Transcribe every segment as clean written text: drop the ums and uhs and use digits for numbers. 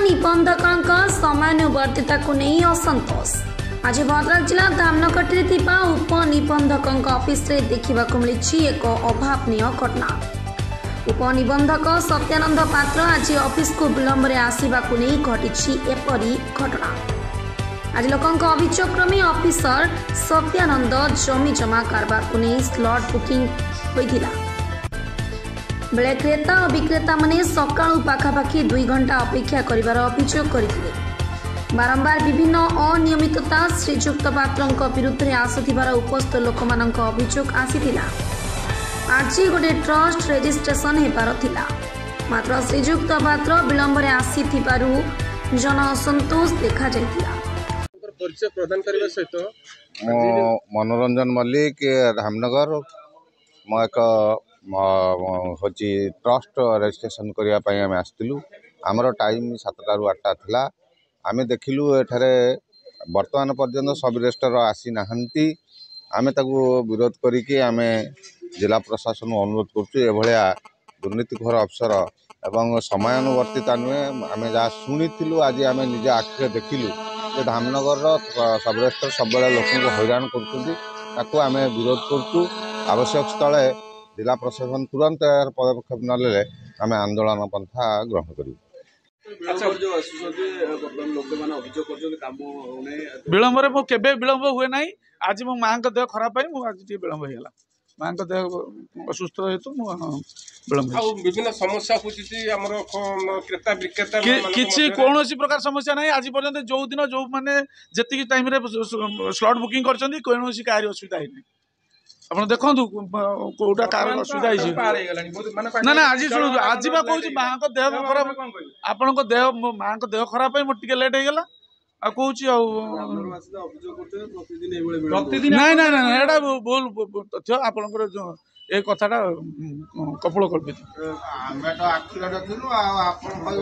उपनिबंधक समयानुवर्तिता को नहीं असंतोष। आज भद्रक जिला धामनगरी उपनिबंधक ऑफिस रे देखा मिली एक अभावनीय घटना। उपनिबंधक सत्यानंद पात्र आज ऑफिस को विलंब आसवा नहीं घटी एपरी घटना। आज लोकों अभियोग क्रमे ऑफिसर सत्यानंद जमी जमा कारबार को नहीं स्लॉट बुकिंग होइथिला बेले क्रेता और विक्रेता माने सकाळु पाखापाखि 2 घंटा अपेक्षा करिवार अभियोग करथिले। बारंबार विभिन्न अनियमितता श्रीजुक्त पात्रंक विरुद्ध में आसुथिबार उपस्थित लोकमानंक अभियोग आसीथिला। आज गोटे ट्रस्ट रेजिस्ट्रेशन हेबार थिला, मात्र श्रीजुक्त पात्र विलंब आसीथिबारु जन असंतोष देखा जायतिला। परिचय प्रदान करने सहित मनोरंजन मल्लिक धामनगर मैं एक हूँ ट्रस्ट रेजिस्ट्रेशन करने आम आसलु। आमर टाइम 7टा ରୁ 8टा थिला। आम देखिलु एठारे वर्तमान पर्यंत सब रेजिस्टर आसी नाहंती। आमे ताकू विरोध करिके आमे जिला प्रशासन अनुरोध करछु एभलिया दुर्नीतिखोर अफसर एवं समयानुवर्तिता नुहे आमे जा शुणिथिलु आज आमे निजे आखिरे देखिलु जे धामनगर सब रेजिस्टर सब लोक हैरान कर आमे विरोध करछु। आवश्यक स्थले जिला प्रशासन तुरंत पदक्षेप नले आमे आंदोलन पंथा ग्रहण करूँ। विलंब मो केबे विलंब हुए ना। आज मो माँ देह खराब आज विलंब होगा। माँ देह असुस्थ हेतु विलंब विभिन्न समस्या क्रेता विक्रेता किसी कौन प्रकार समस्या नहीं। आज पर्यंत जो दिन जो मैंने जी टाइम स्लॉट बुकिंग कर कौन कार्य असुविधा है आप देखु कौटा कार असुविधा ना ना। आज शुणु आज बा कहूँ माँ को देह खराब आपण देह माँ को देह खराब मोटे लेट होगा आ कहूँ ना ना ना एटा भूल तथ्य आपणकर ए कथाटा कपल कल्पित।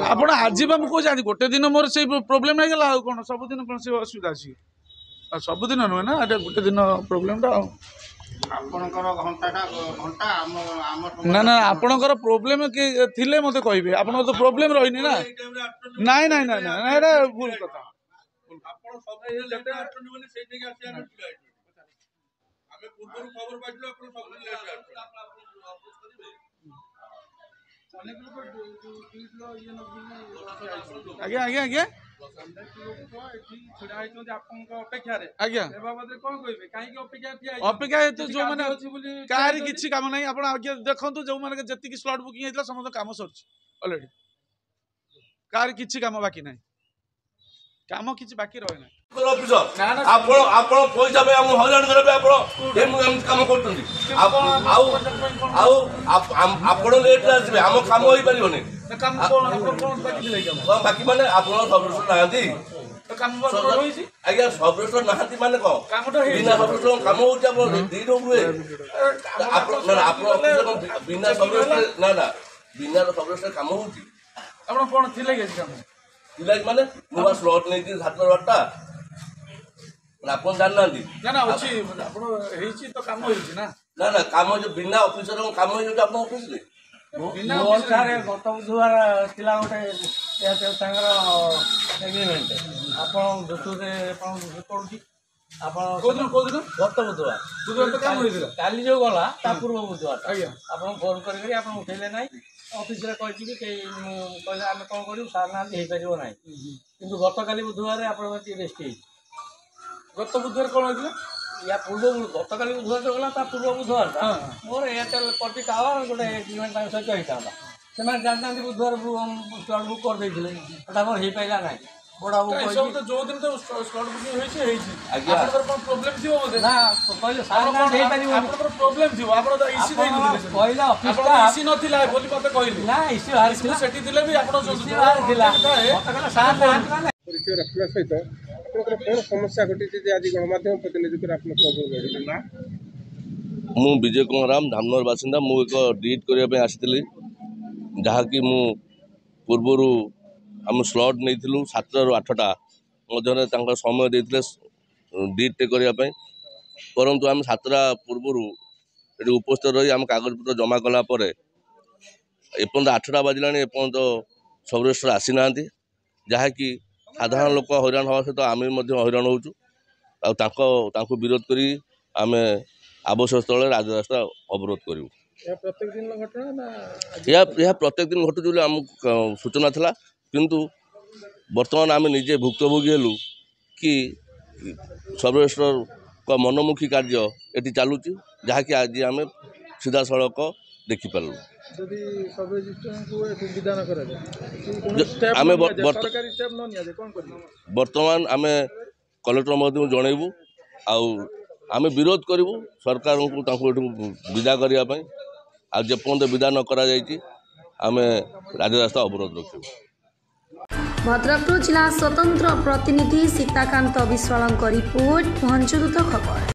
आप आज बा मुझे आज गोटे दिन मोर से प्रोब्लेम नहीं गला कौन सबुदिन कौन से असुविधा अच्छी सबुदिन नुहे ना गोटे दिन प्रोब्लेमटा ना ना आपणकर प्रोब्लेम थिले मते कहबे आपन तो प्रोब्लेम रहिनी ना। नहीं नहीं नहीं ना एटा भूल कथा। आपण सब लेटे आछन माने सेही के आसी आने हमें पूर्व खबर पाइलो आपण सब लेटे आज्ञा आज्ञा आज्ञा अपेक्षा जो मैंने किसी काम ना आप देखो जो मैंने जी स्लॉट बुकिंग होता समस्त कम सर अलरेडी कार किसी काम बाकी ना काम किसी बाकी रहे ना। पैसा हईराण कर लेट आसवे आम कम हो पारे बाकी मैंने आप आज्ञा सब रेस्टर नहांती माने कौन बिना सब रेस्टर काम हो बिना सब रेस्टर ना ना बिना सब रेस्टर काम हो कौन थी माने नुआ स्लॉट नहीं 7टा 8टा आप जानना ना ना अच्छी तो काम ना ना ना काम जो बिना ऑफिसर काम हो आप ऑफिस रे गत बुधवार थिला गोटे एग्रीमेंट आप पड़ुची गत बुधवार काली जो गला पूर्व बुधवार आप फोन कर उठेले ना ऑफिस रे कहि कहले आम कौन करूँ सार ना हो ना कि गत काली बुधवार आप रेस्ट गत बुधवार कौन होता या पूर्व गत काली बुधवार जो गला पूर्व बुधवार मोर एयरटेल कटी टावर गोटे एग्रीमेंट सहित होता से जानता बुधवार स्लॉट बुक कर हो पाला ना बड़ा जो दिन तो स्लॉट बुकिंग प्रॉब्लम थी ना कहले सार ना प्रॉब्लम थी आप कहला ऑफिस इसी नथिला बोली मते कहली ना इसी हाल सेठी थिले भी आपण थिला मते सार ना परिचय रखला सहित आपनकर कोन समस्या घटी जे आज गणमाध्यम प्रतिनिधि कर आपन खबर ना। मु विजय कुमार राम धामनगर बासिंदा मु एक डिट करबे आसीतली जहाँकि मु पूर्वरु हम स्लॉट नहीं थिलु 7टा ରୁ 8टा मध्य समय देते डिटे करने परंतु आम 7टा पूर्व ये उपस्थित रही आम कागजपत्र जमा कलापर एपर्त 8टा बाजिला एपर्त सब रेस्टर आसी ना जहाँकि साधारण लोक हईराण हवा सहित आम हईराण होचु तांको विरोध करी आम आवश्यक स्थल राजरास्ता अवरोध करूँ। प्रत्येक दिन घटना ना यह प्रत्येक दिन घटुच बोली आमको सूचना था किंतु वर्तमान आम निजे भुक्तभोगी हेलु कि सर्वेश्वर का मनमुखी कार्य एटी चलुची जहाँकि आज आम सीधा सड़क देखिपारू। यदि सब रजिस्ट्रेशन को एठू विधान करा जाए आमे सरकारी स्टेप न निया जाए कोन करियो वर्तमान आम कलेक्टर महोदय जनइबू आम विरोध करूँ सरकार को विदा करने आपर्यंत विदा न करा जाइछि आम राजरास्ता अवरोध रखू। भद्रकରୁ जिला स्वतंत्र प्रतिनिधि सीताकांत विश्वाल रिपोर्ट पहुंचदूत खबर।